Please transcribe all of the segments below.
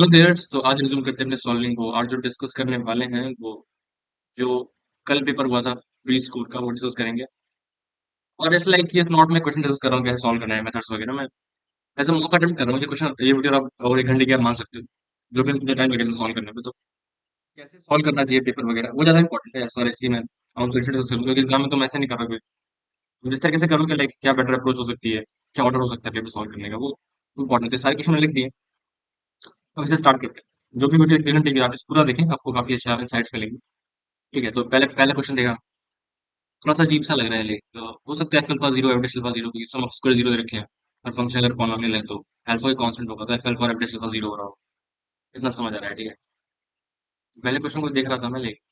तो देयर्स तो आज रिज्यूम करते हैं अपने सॉल्विंग को। आज जो डिस्कस करने वाले हैं वो जो कल पेपर हुआ था प्री स्कूल का वो डिस्कस करेंगे। और ऐसे लाइक ये नॉट मैं क्वेश्चन डिस्कस कर रहा हूँ कैसे सॉल्व करना है मेथड्स वगैरह। मैं ऐसे मॉक अटेम्प्ट कर रहा हूँ। ये क्वेश्चन ये वीडियो आप और 1 घंटे की आप मान सकते हो जो भी मुझे टाइम लगेगा सॉल्व करने में। तो कैसे सॉल्व करना चाहिए पेपर वगैरह वो ज्यादा इंपॉर्टेंट है। सॉरी इसकी मैं क्वेश्चन डिस्कस करूँ क्योंकि एग्जाम में तो मैं ऐसे नहीं कर रहा कोई जिस तरीके से करूँ कि लाइक क्या बेटर अप्रोच हो सकती है, क्या ऑर्डर हो सकता है पेपर सॉल्व करने का, वो इंपॉर्टेंट है। सारे क्वेश्चन मैंने लिख दिए। अब इसे स्टार्ट करते हैं। जो भी वीडियो 1 घंटे की आप इसे पूरा देखें, आपको काफी अच्छा इंसाइट्स मिलेंगे। ठीक है, तो पहले पहला क्वेश्चन देखा, थोड़ा सा अजीब सा लग रहा है लेकिन हो सकता है F alpha zero F dash alpha zero की सम ऑफ स्क्वायर जीरो रखे हैं और फंक्शन अगर पॉलिनोमियल है तो अल्फा कांस्टेंट होगा तो एफ अल्फा और एफ डैश अल्फा जीरो हो रहा होगा। इतना समझ आ रहा है। ठीक है, पहले क्वेश्चन को देख रहा था मैं लेकिन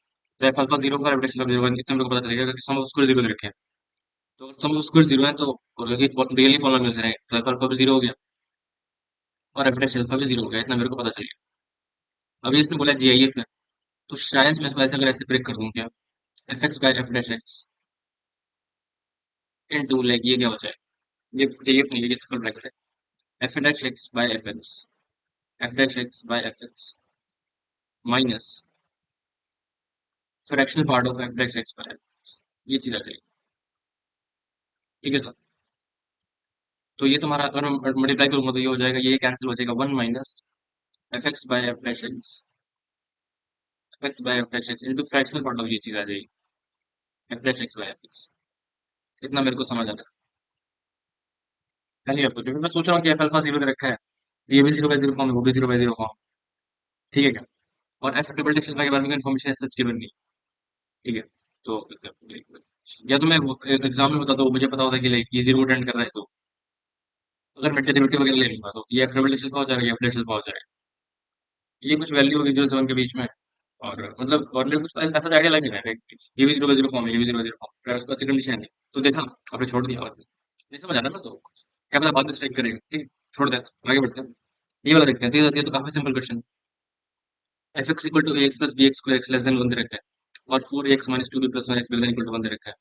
तो एफ अल्फा जीरो का एफ डैश अल्फा जीरो का इतना मेरे को पता चलेगा कि सम ऑफ स्क्वायर जीरो रखे हैं। तो सम ऑफ स्क्वायर जीरो है तो रियली पॉलिनोमियल है तो एफ अल्फा भी जीरो हो गया और एफ डैश अल्फा भी जीरो हो गया। इतना मेरे को पता चल गया। अभी इसने बोला जीआईएफ है तो शायद मैं इसको ऐसे अगर ऐसे ब्रेक कर दूं क्या, F X by F dash X into like ये क्या हो जाए, ये जीआईएफ नहीं है, ये सिंपल ब्रैकेट है। F dash X by F X, F dash X by F x minus fractional part of F dash X by ये चीज आ जाएगी। ठीक है सर, तो ये तुम्हारा अगर हम मल्टीप्लाई करूंगा तो ये हो जाएगा, ये कैंसिल हो जाएगा, one minus F X by F dash X, F X by F dash X into fractional part of ये चीज आ जाएगी, F dash X by F X. इतना मेरे को समझ आ रहा है। पहले आपको क्योंकि मैं सोच रहा हूँ कि एफ अल्फा जीरो दे रखा है, ये भी जीरो बाय जीरो फॉर्म है, वो भी जीरो बाय जीरो फॉर्म। ठीक है क्या, और एफ डबल डैश अल्फा के बारे में इन्फॉर्मेशन सच गिवन नहीं। ठीक है, तो या तो मैं एग्जाम में होता तो मुझे पता होता कि लाइक ये जीरो अटेंड कर रहा है तो अगर मैं डेरिवेटिव वगैरह ले लूंगा तो ये एफ डबल डैश अल्फा हो जाएगा, ये एफ डैश अल्फा हो जाएगा। ये कुछ वैल्यू होगी जीरो सेवन के बीच में। और मतलब और मेरे कुछ ऐसा आइडिया लगे है ये भी जीरो बाय जीरो फॉर्म है, ये भी जीरो बाय जीरो फॉर्म है, उसका ऐसी कंडीशन है। तो देखा आपने छोड़ दिया और नहीं समझ आता ना तो क्या पता बाद में स्ट्राइक करेगा। ठीक, छोड़ देता, आगे बढ़ते हैं। ये वाला देखते हैं। तो ये तो काफी simple question. F X equal to A X plus B X square X less than one दे रखा है और four X minus two B plus one X greater than equal to one दे रखा है।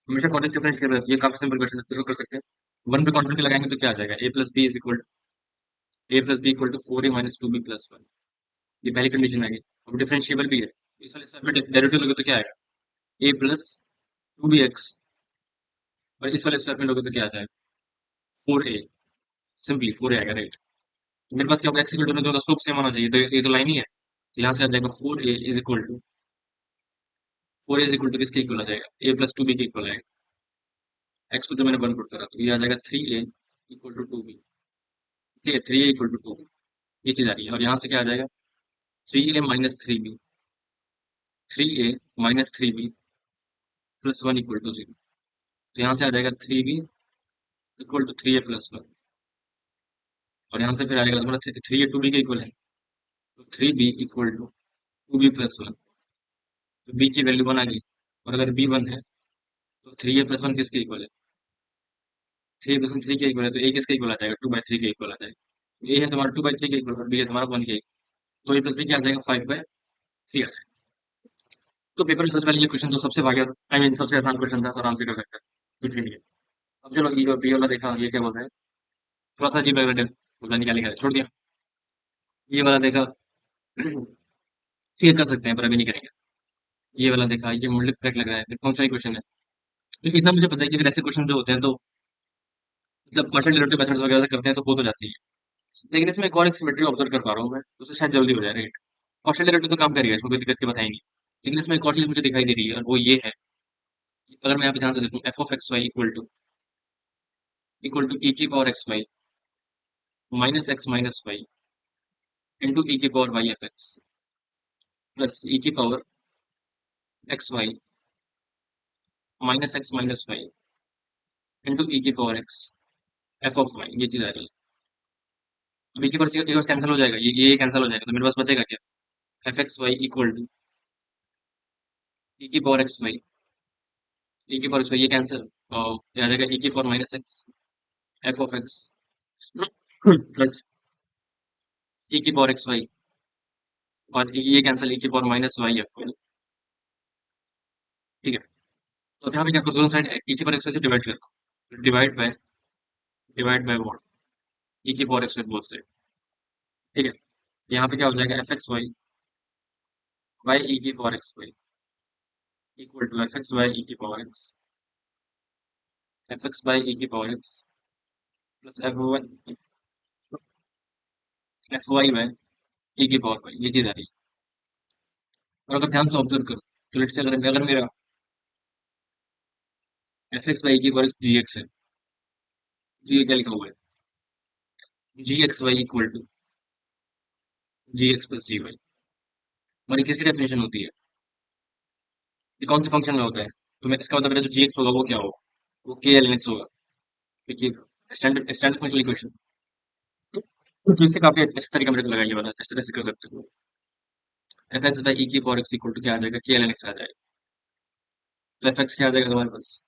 हमेशा कॉन्टेक्स्ट डिफरेंशियल है, ये काफी सिंपल क्वेश्चन है, इसको कर सकते हैं। वन पे कॉन्टेक्ट लगाएंगे तो क्या आ जाएगा, A plus B is equal A plus B equal to four A minus two B plus one. ये पहली कंडीशन आ गई। अब डिफरेंशिएबल भी है, इस वाले स्टेप में डेरिवेटिव लोगे तो क्या आएगा, ए प्लस टू बी एक्स, और इस वाले स्टेप में लोगे तो क्या आ जाएगा, फोर ए। सिंपली फोर ए आएगा, राइट। तो मेरे पास क्या होगा, एक्स इक्वल टू दोनों का स्लोप सेम होना चाहिए, तो ये तो लाइन ही है, तो यहाँ से आ जाएगा four A is equal to, four A is equal to किसके इक्वल आ जाएगा, ए प्लस टू बी के इक्वल आएगा। एक्स को जो मैंने वन पुट करा तो ये आ जाएगा three A equal to two B. ठीक है, three A equal to two, ये चीज आ रही है। और यहाँ से क्या आ जाएगा, three A minus three B, three A minus three B plus one equal to zero. तो यहाँ से आ जाएगा three B equal to three A plus one. और यहाँ से फिर आएगा तुम्हारा थ्री ए टू बी के इक्वल है, तो three B equal to two B plus one. तो बी की वैल्यू वन आ गई, और अगर बी वन है तो थ्री ए प्लस वन किसके इक्वल है, थ्री प्लस वन थ्री के इक्वल है, तो ए किसके इक्वल आ जाएगा, टू बाई थ्री के इक्वल आ जाएगा। ए है तुम्हारा टू बाई थ्री के इक्वल, बी है तुम्हारा वन के। तो ए प्लस बी क्या आ जाएगा, फाइव बाई थ्री आ जाएगा। तो पेपर रिसर्च वाले ये क्वेश्चन तो सबसे भाग्य, आई मीन सबसे आसान क्वेश्चन था, आराम से कर सकते हैं कुछ भी नहीं है। अब चलो ये बी वाला देखा, ये क्या बोल रहा है, थोड़ा सा अजीब लग रहा है, पता नहीं क्या लिखा है, छोड़ दिया। ये वाला देखा, ठीक है कर सकते हैं पर अभी नहीं करेंगे। ये वाला देखा, ये मल्टीप्लेक्स लग रहा है, फंक्शनल क्वेश्चन है। क्योंकि इतना मुझे पता है कि अगर ऐसे क्वेश्चन जो होते हैं तो मतलब पार्शियल डेरिवेटिव मेथड्स वगैरह से करते हैं तो हो तो जाती है। लेकिन इसमें एक और एक सिमेट्री ऑब्जर्व कर पा रहा हूँ मैं, उससे शायद जल्दी हो जाए, राइट। पार्शियल डेरिवेटिव तो काम करेगा, इसमें कोई दिक्कत की बात है ही नहीं। लेकिन इसमें एक और चीज मुझे दिखाई दे रही है और वो ये है कि अगर मैं यहाँ पे ध्यान से देखूँ, F of X Y equal to E की power X Y minus X minus Y into ई की power Y F X plus E की power X Y minus X minus Y into ई की power X F of Y, ये चीज आ रही है। अब ई की पावर कैंसिल हो जाएगा, ये कैंसिल हो जाएगा, तो मेरे पास बचेगा क्या, F X Y equal to E की पावर एक्स वाई, ई की पावर एक्स वाई ये कैंसिल, और ये आ जाएगा ई की power minus X F of X plus E की पावर एक्स वाई, और ये कैंसिल ई की power minus Y F Y. ठीक है, तो यहाँ पे क्या करो, दोनों साइड ई की पावर एक्स वाई से डिवाइड कर दो, डिवाइड बाय व्हाट, ई की power X Y both side. ठीक है, यहाँ पे क्या हो जाएगा F X Y by E की power X Y equal to F X by E की power X F X by E की power X plus F Y by E की पावर वाई, ये चीज आ रही है। और अगर ध्यान से ऑब्जर्व करो तो लेट्स से अगर अगर मेरा एफ एक्स बाई की पावर एक्स जी एक्स है, जी क्या लिखा हुआ है, G X Y equal to G X plus G Y. हमारी किसकी डेफिनेशन होती है, ये कौन से फंक्शन में होता है, तो मैं इसका मतलब मेरा जो जी एक्स होगा वो क्या होगा, वो के एल एन एक्स होगा, क्योंकि स्टैंडर्ड स्टैंडर्ड फंक्शनल इक्वेशन। तो इससे काफी अच्छा तरीका मेरे को लगा ये वाला, इस तरह से कर सकते हो। एफ एक्स बाई ई की पावर एक्स इक्वल टू क्या आ जाएगा, के एल एन एक्स आ जाएगा। तो एफ एक्स क्या आ जाएगा तुम्हारे पास,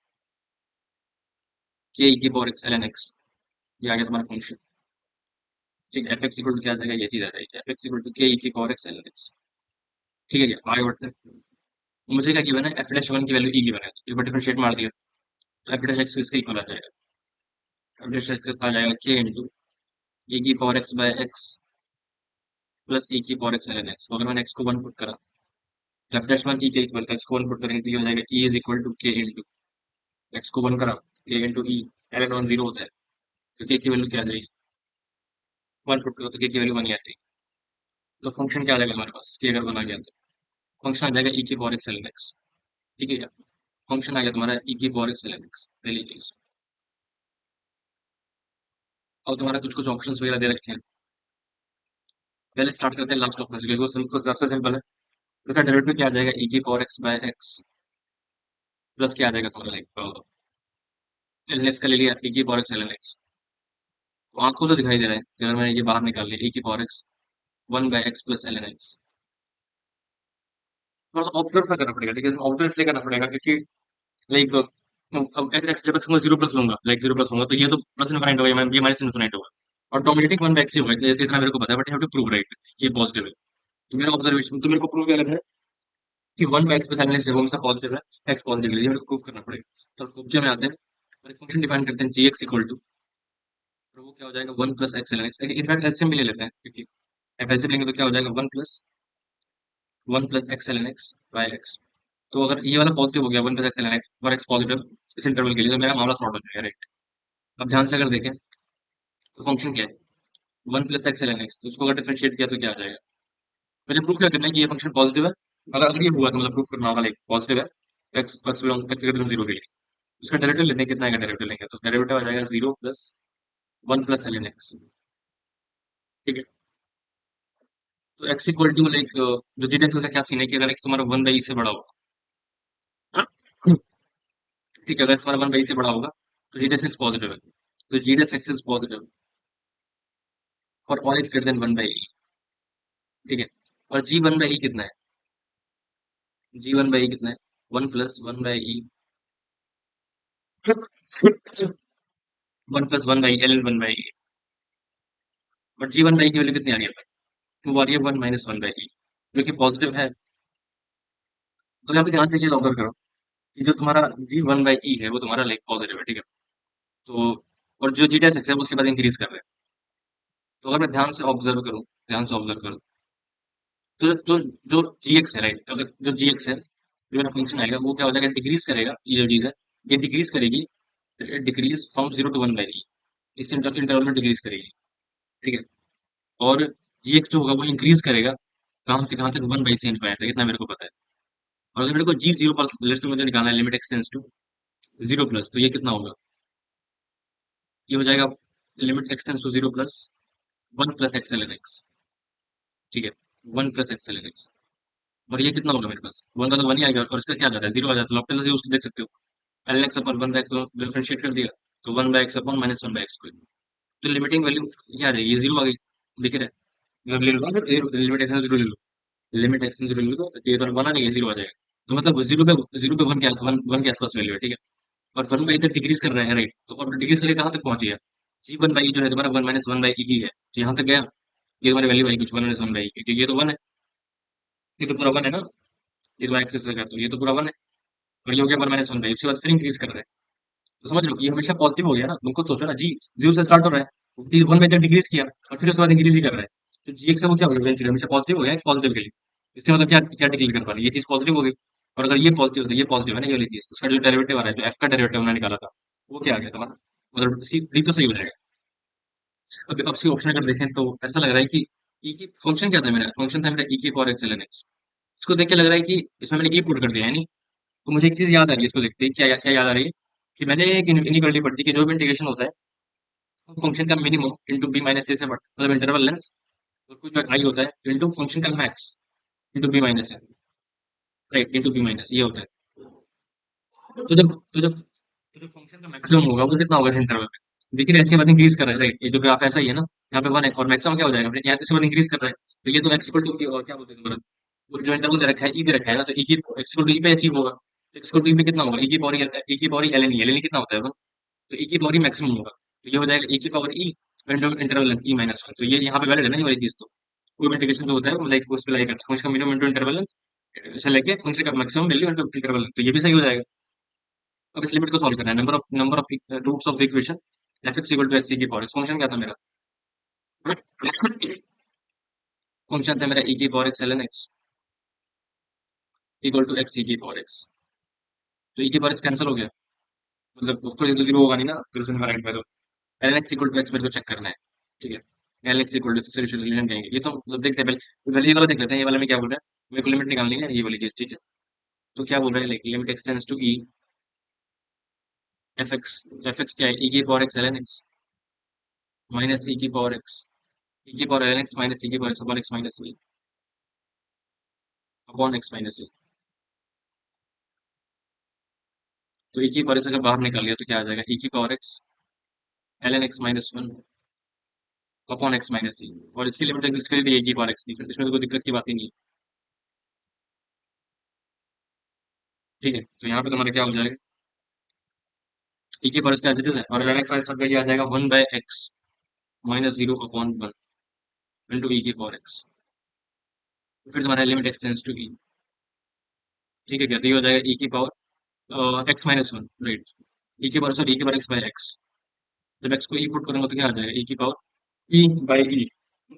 के ई की power x L N X, ये आ गया तुम्हारा फंक्शन। ठीक है, एफ एक्स इक्वल टू क्या आ जाएगा, ये चीज आ जाएगी, एफ एक्स इक्वल टू के ई की power x L N X. ठीक है, क्या आगे बढ़ते हैं। मुझे क्या गिवन है, एफ डैश वन की वैल्यू ई गिवन है, तो इस पर डिफरेंशिएट मार दिया, तो एफ डैश एक्स इसका इक्वल आ जाएगा, एफ डैश एक्स आ जाएगा के इंटू ई की power x by X plus E की power x L N X. अगर मैंने एक्स को वन पुट करा, एफ डैश वन ई के इक्वल, एक्स को वन पुट करेंगे तो ये हो जाएगा E is equal to K into X को वन करा, K into E, L N one zero होता है, तो के की वैल्यू क्या आ जाएगी, वन पुट करो तो के की वैल्यू वन ही आती है। तो फंक्शन क्या आ जाएगा हमारे पास, के अगर वन आ गया तो फंक्शन आ जाएगा ई की power x L N X. ठीक है क्या, फंक्शन आ गया तुम्हारा ई की power x L N X, पहली चीज। और तुम्हारा कुछ कुछ ऑप्शन वगैरह दे रखे हैं, पहले स्टार्ट करते हैं लास्ट ऑप्शन से, क्योंकि वो सबसे सिंपल है। तो इसका डेरिवेटिव क्या आ जाएगा, ई की power x by X plus क्या आ जाएगा तुम्हारा लाइक एल एन एक्स का ले लिया, ई की power x L N X. तो आंखों से दिखाई दे रहा है कि अगर मैंने ये बाहर निकाल लिया, ई की power X one by X plus L N X. थोड़ा सा ऑब्जर्व सा करना पड़ेगा, ठीक है, ऑब्जर्व इसलिए करना पड़ेगा क्योंकि लाइक अब एक्स जब मैं जीरो प्लस लूंगा, लाइक जीरो प्लस लूंगा तो ये तो प्लस इनफाइनाइट होगा, ये माइनस इनफाइनाइट होगा, और डोमिनेटिंग वन बाय एक्स ही होगा, इतना मेरे को पता है, but have to prove right ये पॉजिटिव है। तो मेरा ऑब्जर्वेशन तो मेरे को प्रूव क्या लग रहा है कि one by X plus L N X जब हमेशा पॉजिटिव है, एक्स पॉजिटिव है, ये मेरे को प्रूव करना पड़ेगा। तो ऑब्जेक्ट में आते हैं और एक फंक्शन डिफाइन करते हैं जी एक्स इक्वल टू, तो वो क्या हो जाएगा one plus X L N X. In fact LCM भी ले लेते हैं, क्योंकि एफ एलसीएम लेंगे तो क्या हो जाएगा one plus X L N X by X. तो अगर ये वाला पॉजिटिव हो गया one plus X L N X और एक्स पॉजिटिव इस इंटरवल के लिए, तो मेरा मामला सॉर्ट हो जाएगा राइट। अब ध्यान से अगर देखें तो फंक्शन क्या है, one plus X L N X, तो उसको अगर डिफरेंशिएट किया तो क्या आ जाएगा, मुझे प्रूफ क्या करना है कि ये फंक्शन पॉजिटिव है। अगर अगर ये हुआ तो मतलब प्रूफ करना होगा लाइक पॉजिटिव है, x x belong x greater than zero के लिए। उसका डेरिवेटिव लेते हैं, कितना है डेरिवेटिव लेंगे, तो डेरिवेटिव आ जाएगा zero plus one plus L N X. ठीक है, तो एक्स इक्वल टू लाइक जो जी का क्या सीन है कि अगर एक्स तुम्हारा वन बाई से बड़ा होगा, ठीक है, अगर एक्स तुम्हारा वन बाई से बड़ा होगा तो जी एक्स पॉजिटिव है, तो G X is positive for all is greater than one by. ठीक है, और जी वन बाई कितना है, जी वन बाई कितना है, one plus one by E, one plus one by L one by E. But G one by की value कितनी आ रही है, टू आ रही है, one minus one by E, जो कि पॉजिटिव है। तो यहाँ पे ध्यान से चीज ऑब्जर्व करो कि जो तुम्हारा जी वन बाई ई है वो तुम्हारा लाइक पॉजिटिव है, ठीक है। तो और जो जी टेस्ट है वो उसके बाद इंक्रीज कर रहे हैं। तो अगर मैं ध्यान से ऑब्जर्व करूँ तो जो जो जी एक्स है राइट, अगर जो जी एक्स है जो मेरा फंक्शन आएगा वो क्या हो जाएगा, डिक्रीज करेगा, ये जो चीज है ये डिक्रीज करेगी, decrease from zero to one by E, इस इंटरवल में डिक्रीज करेगी। ठीक है, और जी एक्स जो होगा वो इंक्रीज करेगा, कहाँ से कहाँ तक, वन बाई से इनफाइनाइट तक, इतना मेरे को पता है। और अगर मेरे को जी जीरो पर लेट्स से मुझे निकालना है, limit extends to zero plus, तो ये कितना होगा, ये हो जाएगा limit extends to zero plus one plus X L N X. ठीक है, one plus X L N X, और ये कितना होगा मेरे पास, वन का तो वन ही आएगा और इसका क्या आ जाता है, जीरो आ जाता है, लॉफ्टेल से उसको देख सकते हो, एल एन एक्स अपन वन बाय एक्स डिफरेंशिएट कर दिया, तो वन बाय एक्स अपन minus one by X square. तो लिमिटिंग वैल्यू क्या आ जाएगी, ये जीरो आ गई, दिख रहा है, जब ले लो लिमिट एक्स जीरो ले लो, लिमिट एक्स जीरो ले लो, तो ये तो वन आ गई, जीरो आ जाएगा। तो मतलब जीरो पे वन के आसपास वैल्यू है, ठीक है। और वन बाई तक डिक्रीज कर रहे हैं राइट, तो और डिक्रीज करके कहाँ तक पहुंच गया, जी वन बाई जो है तुम्हारा वन माइनस वन बाई ही है, तो यहाँ तक गया, ये तुम्हारी वैल्यू आई कुछ वन माइनस वन बाई, क्योंकि ये तो वन है, ये तो पूरा वन है ना, ये तो एक्सेस का, तो ये तो पूरा वन है, और ये हो गया वन माइनस वन बाई, उसके बाद फिर इंक्रीज कर रहे हैं। तो समझ लो ये हमेशा पॉजिटिव हो गया ना, तुम खुद सोचो ना, जी जीरो से स्टार्ट हो रहा है, वन बाई तक डिक्रीज किया और फिर उसके बाद इंक्रीज ही कर रहा है, तो जी एक्स है वो क्या हो गया इवेंचुअली हमेशा पॉजिटिव हो गया एक्स पॉजिटिव के लिए। इससे मतलब क्या क्या डिक्लेयर कर पा रहे हैं, ये चीज पॉजिटिव हो गई। और अगर ये पॉजिटिव है तो ये पॉजिटिव है ना, ये वाली चीज, तो उसका जो डेरिवेटिव आ रहा है, जो एफ का डेरिवेटिव हमने निकाला था, वो क्या आ गया तुम्हारा, मतलब सी डी तो सही हो जाएगा। अब सी ऑप्शन अगर देखें तो ऐसा लग रहा है कि ई की फंक्शन क्या था मेरा, फंक्शन था मेरा ई की power x L N X. इसको देख के लग रहा है कि इसमें मैंने ई पुट कर दिया है नहीं। तो मुझे एक चीज याद आ रही है इसको देखते ही, क्या क्या याद आ रही है कि मैंने एक इनइक्वालिटी पढ़ी थी कि जो भी इंटीग्रेशन होता है फंक्शन का मिनिमम इंटू बी माइनस ए से मतलब इंटरवल लेंथ, और कुछ आई होता है इंटू फंक्शन का मैक्स इंटू बी माइनस ए, राइट, इंटू बी माइनस ये होता है। तो जब फंक्शन का मैक्सिमम होगा वो कितना होगा इस इंटरवल में, देखिए ऐसे बात इंक्रीज कर रहा है, राइट, ये जो ग्राफ ऐसा ही है ना, यहाँ पे वन है और मैक्सिमम क्या हो जाएगा, फिर यहाँ पे से वन इंक्रीज कर रहा है। तो ये तो एक्स इक्वल टू क्या बोलते हैं तुम्हारा, वो जो इंटरवल दे रखा है ई दे रखा है ना, तो ई की एक्स इक्वल टू ई पे अचीव होगा। एक्स इक्वल टू ई पे कितना होगा, ई की power L N E, L N E कितना होता है, तो ई की पावर ई मैक्सिमम होगा, तो ये हो जाएगा ई की पावर ई इंटरवल ई माइनस वन। तो ये यहाँ पे वैलिड है ना ये वाली चीज, तो कोई इंटीग्रेशन जो होता है वो लाइक उस पे लाइक करता है फंक्शन का मिनिमम इंटू इंटरवल से लेके फंक्शन का मैक्सिमम वैल्यू इंटू इंटरवल, तो ये भी सही हो जाएगा। अब इस लिमिट को सॉल्व करना है, number of roots of the equation F X equal to X ई की पावर, फंक्शन क्या था मेरा, फंक्शन था मेरा ई की power x L N x equal to X ई की पावर एक्स। तो ई की पावर एक्स कैंसिल हो गया, मतलब उसको ये तो जीरो होगा नहीं ना, जीरो से राइट में, तो L N x equal to x मेरे को चेक करना है, ठीक है। L x equal to solution कहेंगे, ये तो मतलब देखते हैं पहले, पहले ये वाला देख लेते हैं, ये वाला में क्या बोल रहा है, मेरे को लिमिट निकालनी है ये वाली चीज, ठीक है। तो क्या बोल रहा है, limit extends to e f x क्या है, ई की power x L N x minus e की पावर एक्स, ई की power L N x minus e की power x upon x minus e upon x minus e. तो एक ही power x अगर बाहर निकाल लिया तो क्या आ जाएगा, ई की power x L N x minus one upon x minus c, और इसकी लिमिट एग्जिस्ट करेगी एक ही पावर एक्स की, फिर इसमें तो कोई दिक्कत की बात ही नहीं है, ठीक है। तो यहाँ पे तुम्हारा क्या हो जाएगा, ई की पावर एक्स का एज इट इज है, और l N x minus one का ये आ जाएगा one by x minus zero upon one into ई की पावर एक्स। फिर तुम्हारा लिमिट एक्सटेंड्स टू ई, ठीक है क्या, तो ये हो जाएगा ई की power x minus one, right, e की पावर सॉरी ई की पावर एक्स बाय एक्स। जब एक्स को ई पुट करूंगा तो क्या आ जाएगा, ई की पावर ई बाई ई,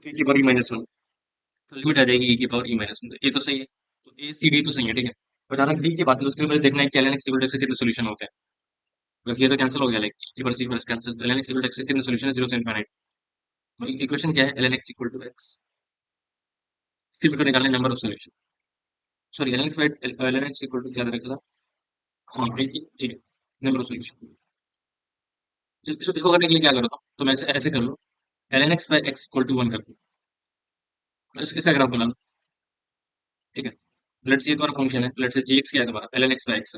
ई की पावर ई माइनस वन, तो लिमिट आ जाएगी ई की पावर ई माइनस वन, ये तो सही है, तो ए सी डी तो सही है, ठीक है। और जहाँ तक डी की बात है तो उसके लिए मुझे देखना है कि L N x equal to x से कितने सोल्यूशन हो गए, क्योंकि ये तो कैंसिल हो गया, लाइक ई पर सी पर cancel, L N x equal to x से कितने सोल्यूशन है, जीरो से इनफाइनाइट। इक्वेशन क्या है, L N x equal to x, इसके बिटो निकालने number of solution, sorry L N x by L N x equal to क्या रखा था, हाँ ठीक है, नंबर ऑफ सोल्यूशन। इसको करने के लिए क्या करो तो मैं ऐसे ऐसे कर लो, l N x by x equal to one कर दो, इसका ग्राफ बना लो, ठीक है। लेट्स ये तुम्हारा फंक्शन है, लेट्स से जी एक्स क्या है तुम्हारा, L N x by x,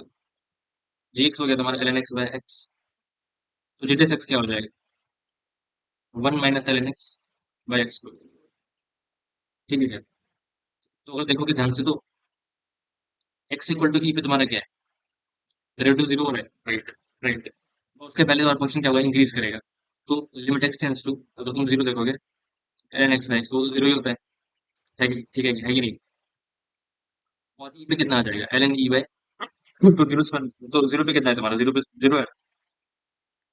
G x हो गया तुम्हारा L N x by x, तो जी एक्स क्या हो जाएगा, one minus L N x by x, ठीक है। तो अगर देखोगे ध्यान से तो एक्स इक्वल टू ई पे तुम्हारा क्या है, डेरिवेटिव जीरो हो रहा है, राइट, राइट। और उसके पहले तुम्हारा फंक्शन क्या होगा, इंक्रीज करेगा, तो लिमिट एक्स टेंड्स टू, अगर तुम जीरो देखोगे L N x by x, तो जीरो ही होता ठीक है कि नहीं। और ई पे कितना आ जाएगा, एल एन ई बाई, तो जीरो से तो जीरो पे कितना है तुम्हारा, जीरो पे जीरो है,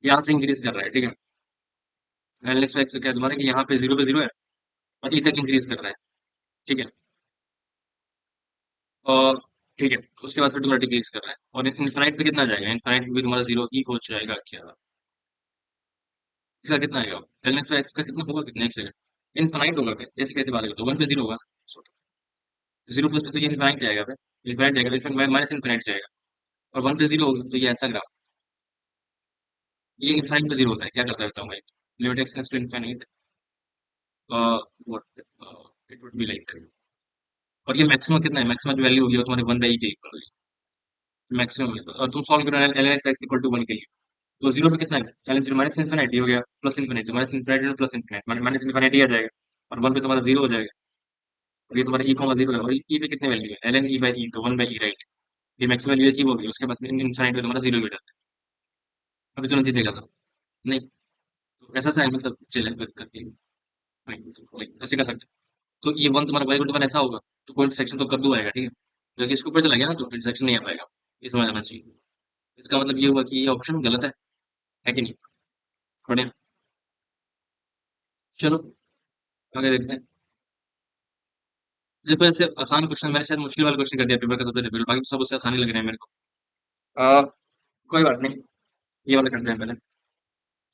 यहाँ से इंक्रीज कर रहा है, ठीक है। L N x by x क्या है तुम्हारा कि यहाँ पे जीरो पे जीरो है और ई तक इंक्रीज कर रहा है, ठीक है। और ठीक है, उसके बाद फिर तुम्हारा डिक्रीज कर रहा है, और इनफाइनाइट पे कितना आ जाएगा, इनफाइनाइट पे भी तुम्हारा जीरो ही हो जाएगा क्या, इसका कितना आएगा, L N x by x का कितना होगा, कितना एक सेकंड, इनफाइनाइट होगा फिर, ऐसे कैसे बात करते हो, वन पे जीरो होगा, जीरो प्लस पे तो ये इनफाइनाइट जाएगा, फिर इनफाइनाइट जाएगा, फिर माइनस इनफाइनाइट जाएगा, और वन पे जीरो होगा तो ये ऐसा ग्राफ, ये इनफाइनाइट पे जीरो होता है, क्या करता है बताऊँ मैं, limit x to infinite, what it would be like, और ये मैक्सिमम कितना है, मैक्सिमम जो वैल्यू होगी वो तुम्हारे वन बाई के इक्वल होगी, मैक्सिमम, और तुम सॉल्व करो L N x equal to one के लिए, तो जीरो पे कितना है, चैलेंज जीरो माइनस इन्फिनिटी हो गया, plus infinity, minus infinity plus infinity, minus infinity आ जाएगा, और वन पे तुम्हारा जीरो हो जाएगा, और ये तुम्हारा ई कॉमा जीरो है, और ई पे कितने वैल्यू है, L N E by E, तो वन बाई ई, राइट। ये मैक्सिमम वैल्यू अचीव होगी, उसके बाद इन्फिनिटी पे तुम्हारा जीरो हो जाता है। अभी तुरंत ही देखा था, नहीं, तो ऐसा सा है मतलब चले करके, ऐसे कर सकते, तो ये वन तुम्हारा वाई इक्वल टू वन ऐसा होगा, तो कोई सेक्शन तो कर दो आएगा, ठीक है। क्योंकि इसके ऊपर चला गया ना तो इंटरसेक्शन नहीं आ पाएगा, ये समझ आना चाहिए। इसका मतलब ये हुआ कि ये ऑप्शन गलत है कि नहीं, बढ़िया। चलो आगे देखते हैं। देखो ऐसे आसान क्वेश्चन मैंने शायद मुश्किल वाला क्वेश्चन कर दिया पेपर का सबसे डिफिकल्ट, बाकी तो सब उससे आसानी लग रहे हैं मेरे को। आ, कोई बात नहीं, ये वाला करते हैं पहले,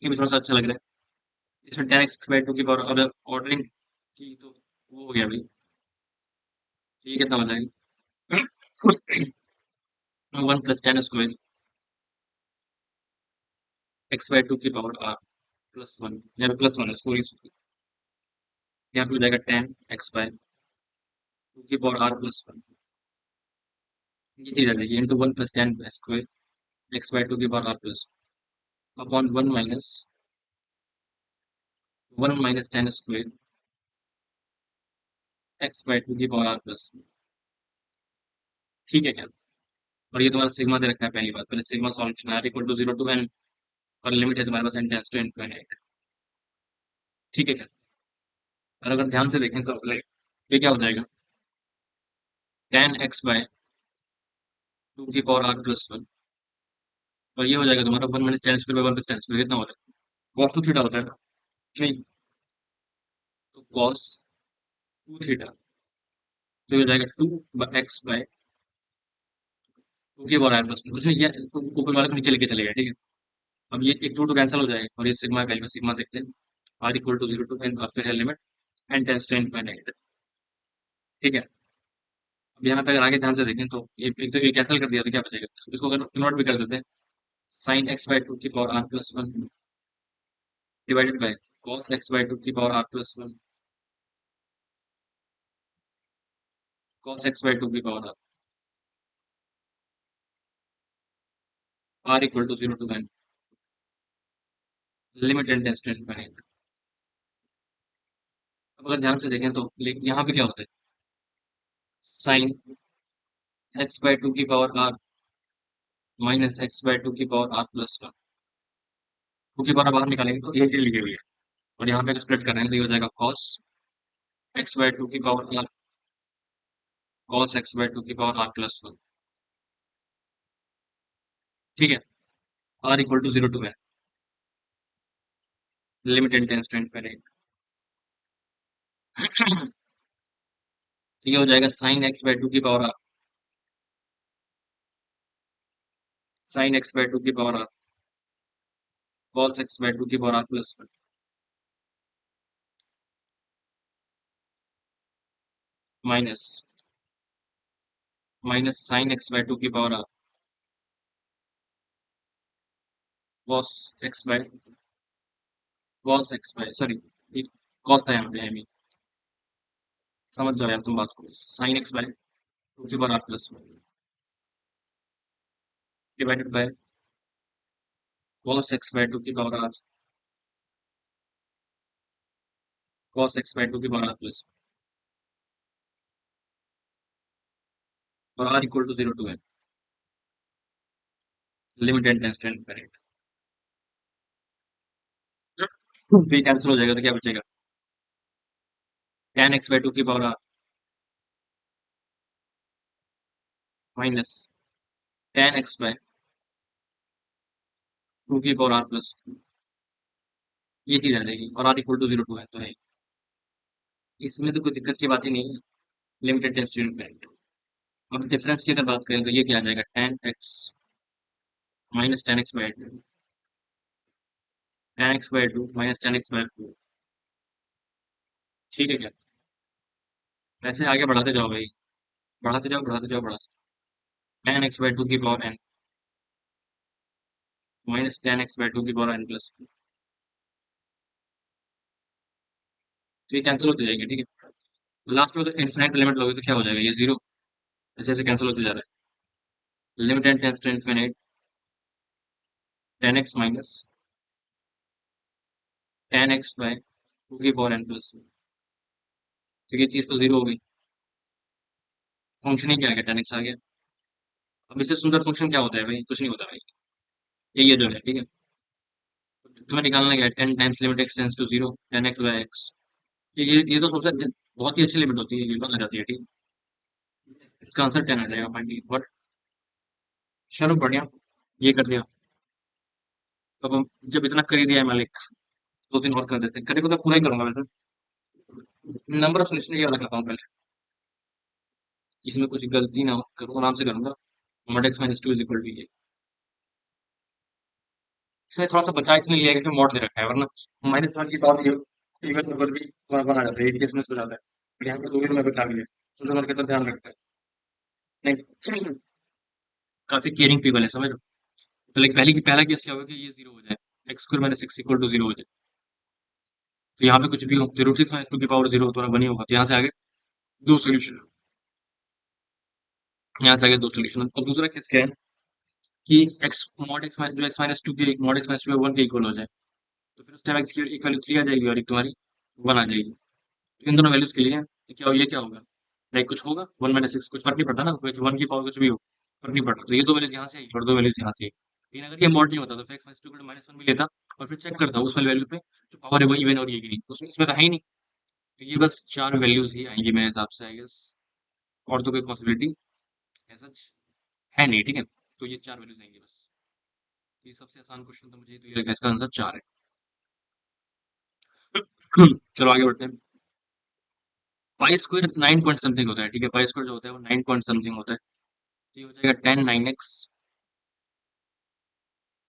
ये भी थोड़ा सा अच्छा लग रहा है। इसमें 10x/2 की पावर, अब ऑर्डरिंग की तो वो हो गया भाई। ये कितना हो जाएगा? 1 + 10² x/2 की पावर r +1, यहाँ पे +1 है, सॉरी। यहाँ पे हो जाएगा 10x/2 की पावर r +1। ये चीज आ जाएगी इंटू 1 + 10² x/2 की पावर r+ अपॉन 1 - 10² x/2 की पावर r+। ठीक है क्या? और ये तुम्हारा सिग्मा दे रखा है, पहली बात, पहले सिग्मा सॉल्व करना है, इक्वल टू 0 टू n, और लिमिट है तुम्हारे पास n टेंड्स टू इनफिनिटी। ठीक है क्या? और अगर ध्यान से देखें तो like, ये क्या हो जाएगा? 10x/2 की पावर r+1, और ये हो जाएगा तुम्हारा 1 - 10² 1 + 10² कितना होता है? cos 2 थीटा होता है ना? नहीं, तो cos 2 थीटा, तो ये हो जाएगा 2x/2 की पावर r+1, कुछ नहीं, ये ऊपर वाले को नीचे लेके चलेगा, ठीक है। अब ये एक 2 कैंसिल हो जाएगा, और ये सिग्मा वैल्यू, सिग्मा देखते हैं, r equal to 0 to n, और फिर है limit n tends to infinity. ठीक है। अब यहाँ पे अगर आगे ध्यान से देखें तो ये एक तो ये कैंसिल कर दिया तो क्या बचेगा? इसको अगर नोट भी कर देते हैं, sin x/2 की power r+1 divided by cos x/2 की पावर r+1, cos x/2 की power r equal to 0 to n, limit n tends to infinity. अब अगर ध्यान से देखें तो यहाँ पे क्या होता है? sin x/2 की पावर r माइनस x/2 की पावर r+1, टू की पावर बाहर निकालेंगे तो ये चीज लिखी हुई है, और यहाँ पे अगर स्प्लिट कर रहे हैं तो ये हो जाएगा x/2 की पावर r, cos x/2 की पावर r+1। ठीक है। r equal to 0 to n, limit n tends to infinity. तो ये हो जाएगा sin x/2 की पावर r, sin x/2 की पावर r, cos x/2 की power r+1, minus minus sin x/2 की power r, cos x/, sorry, cos था यहाँ पे, आई मीन, समझ जाओ यार तुम बात को, sin x/2 की power r+1 divided by cos x/2 की पावर r, cos x/2 की पावर r+, और r equal to 0 to n, limit n tends to infinity. तो ये कैंसिल हो जाएगा तो क्या बचेगा? tan x/2 की power r minus tan x/2 की पावर r+, ये चीज आ जाएगी, और r इक्वल टू 0 टू है तो है, इसमें तो कोई दिक्कत की बात ही नहीं है, लिमिटेड टेस्ट इनफिनिटी। अब डिफरेंस की अगर बात करें तो ये क्या आ जाएगा? tan x minus tan x/2 ठीक है क्या? वैसे आगे बढ़ाते जाओ भाई, बढ़ाते जाओ बढ़ाते जाओ बढ़ाते, tan x/2 की power n minus tan x/2 की पावर n+, तो ये कैंसिल होते जाएंगे, ठीक है। लास्ट में तो इन्फिनाइट लिमिट लोगे तो क्या हो जाएगा? ये जीरो, ऐसे ऐसे कैंसिल होते जा रहा है, limit N tends to infinite tan x minus tan x/2 की पावर n+, तो ये चीज तो जीरो हो गई, फंक्शन ही क्या आ गया? tan x आ गया। अब इससे सुंदर फंक्शन क्या होता है भाई? कुछ नहीं होता भाई, ये जो है, ठीक है। तुम्हें निकालना क्या है? 10 times limit x tends to 0 tan x/x, ये तो सबसे बहुत ही अच्छी लिमिट होती है, ये तो आ जाती है, ठीक है। इसका आंसर 10 आ जाएगा फाइनली, बट चलो बढ़िया, ये कर दिया। अब हम जब इतना कर ही दिया है मालिक, 2 दिन और कर देते हैं, करे को तो पूरा ही करूंगा वैसे। नंबर ऑफ लिस्ट ये वाला करता हूँ पहले। इसमें कुछ गलती ना हो, करूँ आराम से करूंगा। Mod x minus two is equal to ये। इसमें थोड़ा सा बचा इसलिए लिया है क्योंकि मॉड दे रखा है, वरना माइनस वन की पावर इवन नंबर भी बना जाता है, एक केस में हो जाता है। पर यहाँ पे दो ही में बचा लिया, तो नंबर का तो ध्यान रखता है। नहीं, काफी केयरिंग पीपल है, समझ लो। तो लाइक पहला केस क्या होगा कि ये जीरो हो जाए, x square minus six equal to zero हो जाए। तो यहाँ पे कुछ भी हो, रूट सिक्स माइनस टू की पावर जीरो तो बनी होगा, तो यहाँ से आगे दो सोल्यूशन, यहाँ से आगे दो सोल्यूशन। और दूसरा केस क्या है कि एक्स मॉड एक्स जो एक्स माइनस टू की mod x minus to one के इक्वल हो जाए, तो फिर उस टाइम एक्स की एक वैल्यू थ्री आ जाएगी और एक तुम्हारी वन आ जाएगी। तो इन दोनों वैल्यूज के लिए ये क्या होगा, लाइक कुछ होगा वन माइनस सिक्स, कुछ फर्क नहीं पड़ता ना, वन की पावर कुछ भी हो, फर्क नहीं पड़ता। तो ये दो वैल्यूज यहाँ से आई और दो वैल्यूज यहाँ से आई। लेकिन अगर ये मॉड नहीं होता तो फिर x minus to minus one भी लेता और फिर चेक करता उस वाली वैल्यू पे जो पावर है वो इवन और ये की नहीं, उसमें इसमें तो है ही नहीं। तो ये बस चार वैल्यूज ही आएंगी मेरे हिसाब से, आई गेस। और तो कोई पॉसिबिलिटी ऐसा है नहीं, ठीक है। तो ये चार वैल्यूज आएंगी बस। ये सबसे आसान क्वेश्चन तो मुझे तो ये लगा, इसका आंसर चार है। चलो आगे बढ़ते हैं। Pi square nine point something होता है, ठीक है। पाई स्क्वायर जो होता है वो नाइन पॉइंट समथिंग होता है। तो ये हो जाएगा टेन नाइन एक्स,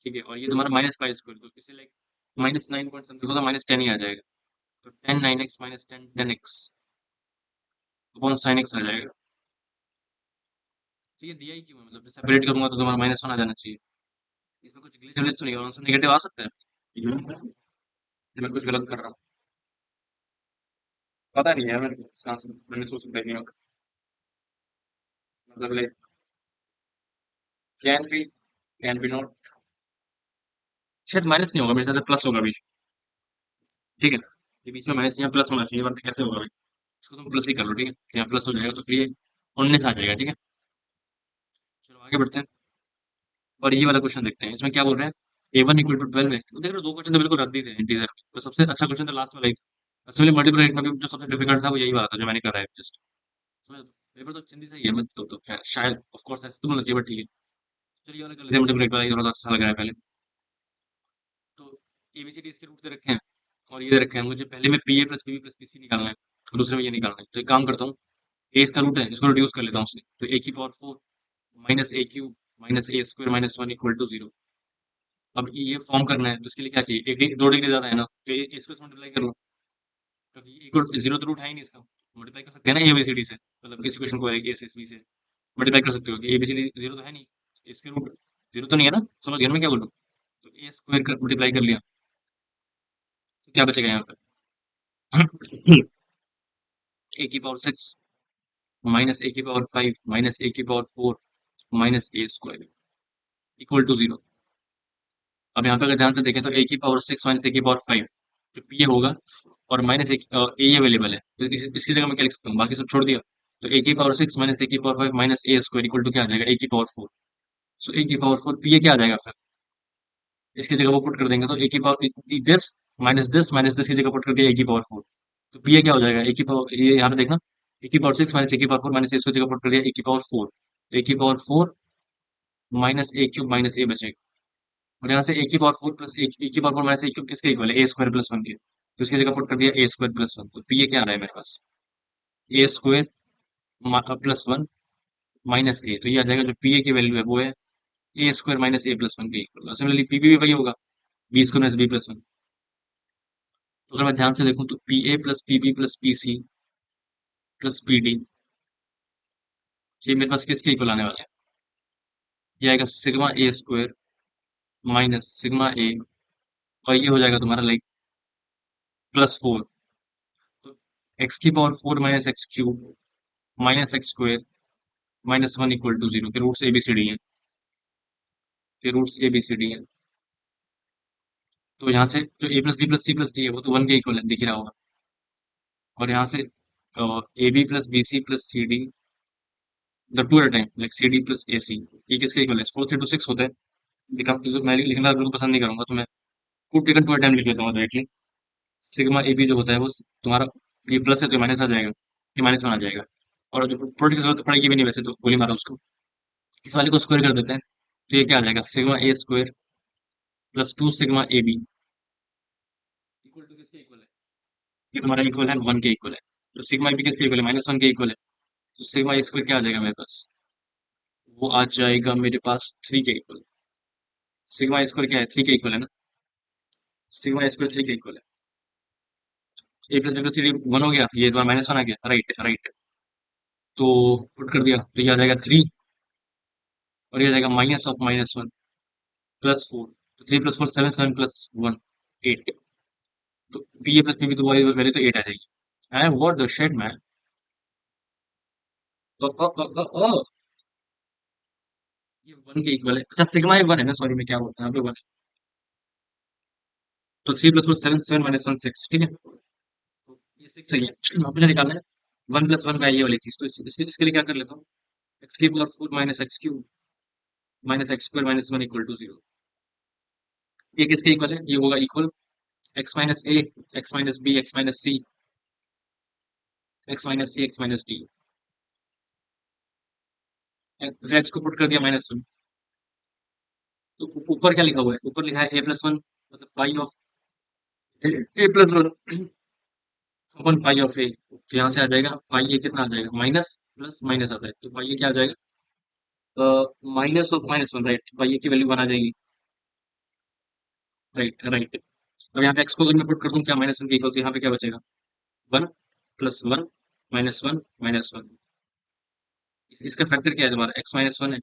ठीक है। और ये तुम्हारा माइनस पाई स्क्वायर, तो इसे like minus nine point something होता है, माइनस टेन ही आ जाएगा। तो ten nine x minus ten ten x upon sine x आ जाएगा। तो ये दिया ही क्यों है, मतलब सेपरेट करूंगा तो तुम्हारा माइनस वन आ जाना चाहिए। इसमें कुछ ग्लिच विच तो नहीं है, आंसर नेगेटिव आ सकता है। मैं कुछ गलत कर रहा हूँ, पता नहीं है। मैंने सोच सकता नहीं होगा, मतलब लाइक कैन बी नॉट, शायद माइनस नहीं होगा मेरे साथ, प्लस होगा बीच, ठीक है। ये बीच में माइनस यहाँ प्लस होना चाहिए, वरना कैसे होगा भाई। इसको तुम प्लस ही कर लो, ठीक है। यहाँ प्लस हो जाएगा तो फिर ये उन्नीस आ जाएगा, ठीक है। चलो आगे बढ़ते हैं और ये वाला क्वेश्चन देखते हैं। इसमें क्या बोल रहे हैं, ए वन इक्वल टू ट्वेल्व है। तो देख रहे हो, दो क्वेश्चन तो बिल्कुल रद्द ही थे इंटीजर में। तो सबसे अच्छा क्वेश्चन तो लास्ट वाला ही था। असल में मल्टीपल रेट में भी जो सबसे डिफिकल्ट था वो यही वाला था जो मैंने करा है जस्ट। समझ लो, पेपर तो चिंदी सही है, मैं तो खैर शायद ऑफ कोर्स ऐसे तो मतलब चाहिए, बट ठीक है। चलिए वाला कर लेते हैं, मल्टीपल रेट वाला ये थोड़ा सा अच्छा लग रहा है पहले। तो एबीसीडी इसके रूट दे रखे हैं और ये दे रखे हैं, मुझे पहले में पी ए plus B plus P C निकालना है और दूसरे में ये निकालना है। तो एक काम करता हूँ, ए इसका रूट है, इसको रिड्यूस कर लेता हूँ उससे। तो ए की power four minus A cube minus A square minus one equal to zero. अब ये फॉर्म करना है तो इसके लिए क्या चाहिए, एक दो डिग्री ज्यादा है ना, तो इसको मल्टीप्लाई कर लो, क्योंकि जीरो तो रूट है ही नहीं इसका। मल्टीप्लाई कर सकते हैं ना एबीसीडी से, मतलब किसी क्वेश्चन को ए से बी से मल्टीप्लाई कर सकते हो कि एबीसीडी जीरो तो है नहीं, इसके रूट जीरो तो नहीं है ना, समझ गया ना मैं क्या बोलूँ। तो ए स्क्वायर कर मल्टीप्लाई कर लिया, तो क्या बचेगा यहाँ पे ए की पावर सिक्स माइनस ए की पावर फाइव माइनस ए की power four minus A square equal to zero. अब यहाँ पे अगर ध्यान से देखें तो ए की पावर सिक्स माइनस ए की पावर फाइव जो पी ए होगा, और माइनस ए ए अवेलेबल है, तो इसकी जगह मैं क्या लिख सकता हूँ, बाकी सब छोड़ दिया। तो ए की पावर सिक्स माइनस ए की power five minus A square equal to क्या आ जाएगा, ए की पावर फोर। सो ए की पावर फोर पी ए क्या आ जाएगा फिर, इसकी जगह वो पुट कर देंगे तो ए की पावर दिस माइनस दिस की जगह पुट कर दिया ए की पावर फोर। तो पी ए क्या हो जाएगा, ए की पावर, ये यहाँ पे देखना, ए की पावर सिक्स माइनस ए की पावर फोर माइनस इसकी जगह पुट कर दिया ए की पावर फोर। ए की power four minus A cube minus a बचेगा। और यहाँ से ए की पावर फोर प्लस ए की पावर फोर माइनस ए क्यूब किसके इक्वल है, ए स्क्वायर प्लस वन के। तो इसकी जगह पुट कर दिया ए स्क्वायर प्लस वन। तो पी ए क्या आ रहा है मेरे पास, ए स्क्वायर प्लस वन माइनस ए। तो ये आ जाएगा जो पी ए की वैल्यू है वो है A square minus A plus one के इक्वल। सिमिलरली पी बी भी वही होगा, B square minus B plus one. तो अगर मैं ध्यान से देखूं तो P A plus P B plus P C plus P D, ये मेरे पास किसके इक्वल आने वाला है, ये आएगा sigma A square minus sigma a, और ये हो जाएगा तुम्हारा लाइक प्लस फोर। तो एक्स की power four minus x cube minus x square minus one equal to zero के roots a b c d है, के roots a b c d है। तो यहाँ से जो a plus B plus c plus d है वो तो वन के इक्वल है, दिख ही रहा होगा। और यहाँ से a b plus b c plus c d the two at time like c d plus a c, ये किसके इक्वल है, फोर से टू सिक्स होता है। मैं लिखना बिल्कुल पसंद नहीं करूंगा, तो मैं two taken two at time लिख लेता हूँ डायरेक्टली। सिग्मा ए बी जो होता है वो तुम्हारा, ये प्लस है तो माइनस आ जाएगा, ये माइनस वन आ जाएगा। और जो प्रोडक्ट की जरूरत पड़ेगी भी नहीं वैसे, तो गोली मारा उसको। इस वाले को स्क्वायर कर देते हैं, तो ये क्या आ जाएगा, sigma A square plus two sigma A B equal to किसके इक्वल है, ये तुम्हारा इक्वल है वन के इक्वल है। तो सिग्मा ए बी किसके इक्वल है, माइनस वन के इक्वल है। तो सिग्मा स्क्वायर क्या आ जाएगा मेरे पास? वो आ जाएगा मेरे पास 3 के इक्वल। सिग्मा स्क्वायर क्या है? 3 के इक्वल है ना? सिग्मा स्क्वायर 3 के इक्वल है। A plus B plus c d 1 हो गया, ये तुम्हारा माइनस 1 आ गया, राइट राइट। तो पुट कर दिया तो ये आ जाएगा 3, और ये आ जाएगा -(-1) +4। तो 3 + 4 7, 7 + 1 8। तो P A plus P b तो वैल्यू तो 8 आ जाएगी। I what the shit man. ओ ये 1 के इक्वल है। अच्छा सिग्मा ये 1 है ना, सॉरी मैं क्या बोलता हूँ, यहाँ पे 1 है। तो 3 + 4 7, 7 - 1 6, ठीक है। तो ये 6 सही है। अब मुझे निकालना है 1 + 1 का ये वाली चीज। तो इसके लिए क्या कर लेता हूँ, x³ 4 - x³ -x² - 1 = 0। ये किसके इक्वल है? ये होगा equal x - a, x - b, x - c, x - c, x - d। फिर x को पुट कर दिया -1। तो ऊपर क्या लिखा हुआ है? ऊपर लिखा है a+1, मतलब पाई of a+1 upon pi of ए। तो यहाँ से आ जाएगा पाई ए कितना आ जाएगा? माइनस प्लस माइनस आता है, तो पाई ए क्या आ जाएगा? -(-1) राइट। पाई ए की वैल्यू 1 आ जाएगी, राइट राइट। अब यहाँ पे एक्स को अगर मैं पुट कर दूं क्या -1 के इक्वल, तो यहाँ पे क्या बचेगा? 1 + 1 -1 -1। इसका फैक्टर क्या है तुम्हारा? x - 1 है।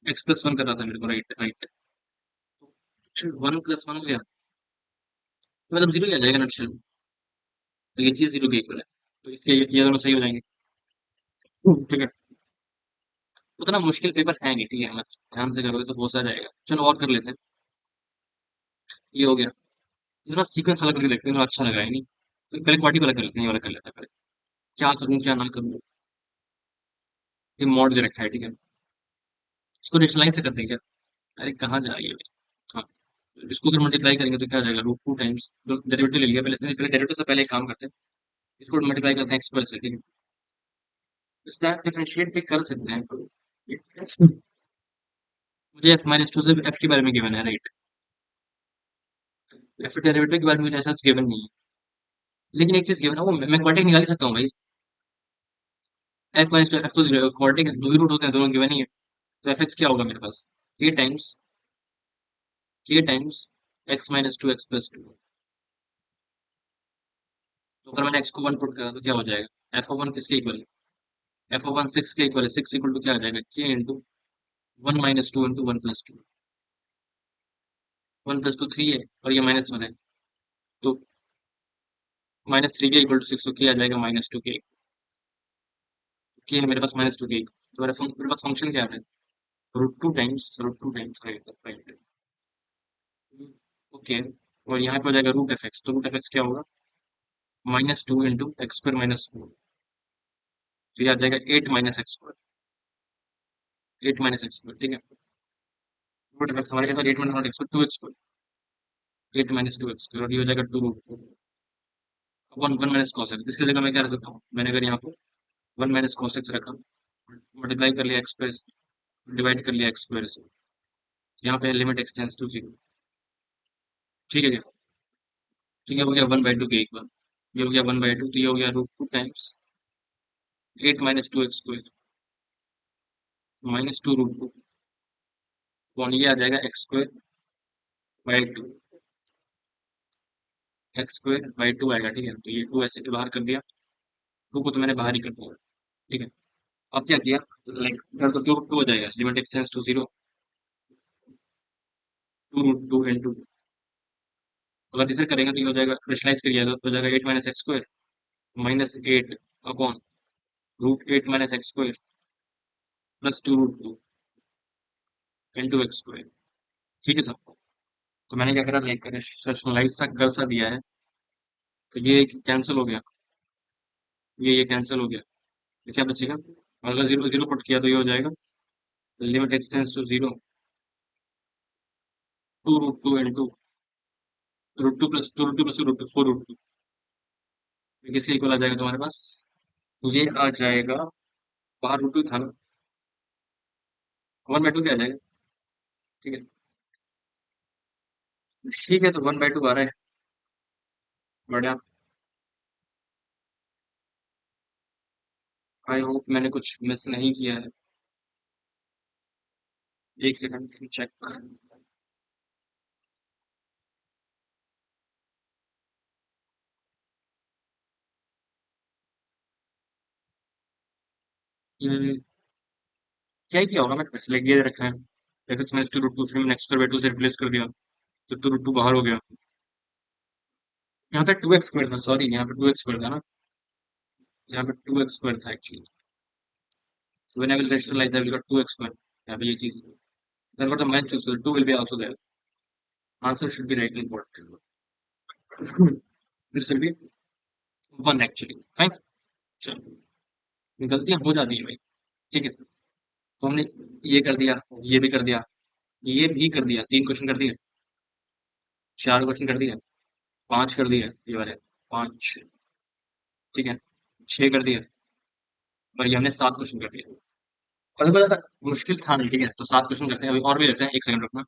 x+1 कर रहा था मेरे को, राइट राइट। 1 + 1 हो गया, तो मतलब 0 ही आ जाएगा नटशेल में। तो ये चीज 0 के इक्वल है, तो इसके ये दोनों सही हो जाएंगे। ठीक है। उतना मुश्किल पेपर है नहीं, ठीक है, मतलब ध्यान से करोगे तो हो सा जाएगा। चलो और कर लेते हैं। ये हो गया। इस बार सीक्वेंस वाला करके देखते हैं, तो अच्छा लगा है नहीं। फिर पहले क्वाड्रेटिक वाला कर लेते हैं, ये वाला कर लेते हैं पहले। क्या करूँ क्या ना करूँ, ये मॉड दे रखा है, ठीक है। इसको रेशनलाइज से करते हैं क्या? अरे कहाँ जा रही है भाई? हाँ, इसको अगर मल्टीप्लाई करेंगे तो क्या आ जाएगा? √2 टाइम्स डेरिवेटिव ले लिया, पहले पहले डेरिवेटिव से पहले एक काम करते हैं, इसको मल्टीप्लाई करते हैं x² से, ठीक है। इसका डिफरेंशिएट भी कर सकते हैं तो मुझे f - 2 से f के बारे में गिवन है, राइट। f डेरिवेटिव के बारे में मुझे ऐसा गिवन नहीं है, लेकिन एक चीज गिवन है, वो मैं क्वाड्रेटिक निकाल ही सकता हूँ भाई। f - f तो 0 क्वाड्रेटिक दो ही रूट होते हैं, दोनों गिवन ही है। तो fx क्या होगा मेरे पास? k times x - 2 x+2। तो अगर मैंने x को 1 पुट करा तो क्या हो जाएगा? f(1) किसके इक्वल है? f(1) 6 के इक्वल है। 6 इक्वल टू क्या आ जाएगा? k into 1 - 2 into 1+2। 1+2 3 है, और ये -1 है, तो -3 के इक्वल टू 6, तो k आ जाएगा -2 के। k है मेरे पास -2 के। तो मेरे पास फंक्शन क्या है? √2 टाइम्स राइट राइट। ओके। और यहाँ पे हो जाएगा √f(x), तो √f(x) क्या होगा? -2 इंटू x² - 4। तो ये आ जाएगा 8 - x²। 8 - x², ठीक है। √f(x) हमारे पास 8 - x², 2x²। 8 - 2x², और ये हो जाएगा 2√2 अपन 1 - cos x। इसकी जगह मैं क्या रख सकता हूँ? मैंने अगर यहाँ पे 1 - cos x रखा, मल्टीप्लाई कर लिया x पे, डिवाइड कर लिया x² से, यहाँ पे लिमिट x टेंड्स टू 0। ठीक है क्या? ठीक है, हो गया 1/2 के इक्वल। ये हो गया 1/2, तो ये हो गया √2 टाइम्स 8 - 2x² -2√2 कौन, ये आ जाएगा x² 2 आएगा, ठीक है। तो ये 2 ऐसे के बाहर कर दिया, 2 को तो मैंने बाहर ही कर दिया, ठीक है। अब क्या किया, लाइक इधर तो 2 हो जाएगा, limit x tends to 0, 2√2 into, अगर इधर करेंगे तो ये हो जाएगा, रेशनलाइज करिए तो हो जाएगा 8 - x² -8 upon √8 - x² +2√2 into x²। ठीक है सर। तो मैंने क्या करा, लाइक रेशनलाइज सा कर सा दिया है, तो ये कैंसिल हो गया, ये कैंसिल हो गया, तो क्या बचेगा? अगर जीरो जीरो पुट किया तो ये हो जाएगा limit x tends to 0, 2√2 into √2 + 2√2 + 4√2। किसके इक्वल आ जाएगा तुम्हारे पास? ये आ जाएगा, बाहर √2 था ना, 1/2 क्या आ जाएगा? ठीक है, ठीक है, तो 1/2 आ रहा है, बढ़िया। आई होप मैंने कुछ मिस नहीं किया है। एक सेकंड चेक। क्या ही किया होगा, मैं पिछले ये रखा है F x minus two root two, फिर मैंने एक्स स्क्वायर बाई टू से रिप्लेस कर दिया, तो टू रूट टू बाहर हो गया। यहाँ पे टू एक्स स्क्वायर था, सॉरी यहाँ पे टू एक्स स्क्वायर था ना, यहाँ पे टू एक्स स्क्वायर था actually. When I will rationalise I will got two x square, यहाँ पे ये चीज then got the minus two, so the 2 will be also there. Answer should be rightly put. This will be 1 actually. Fine. चलो, गलतियां हो जाती है भाई। ठीक है, तो हमने ये कर दिया, ये भी कर दिया, ये भी कर दिया, 3 क्वेश्चन कर दिए, 4 क्वेश्चन कर दिए, 5 कर दिए ये वाले, 5। ठीक है, 6 कर दिए, और ये हमने 7 क्वेश्चन कर दिए। और देखो ज्यादा मुश्किल था नहीं, ठीक है, तो 7 क्वेश्चन करते हैं अभी, और भी लेते हैं, 1 सेकंड रुकना।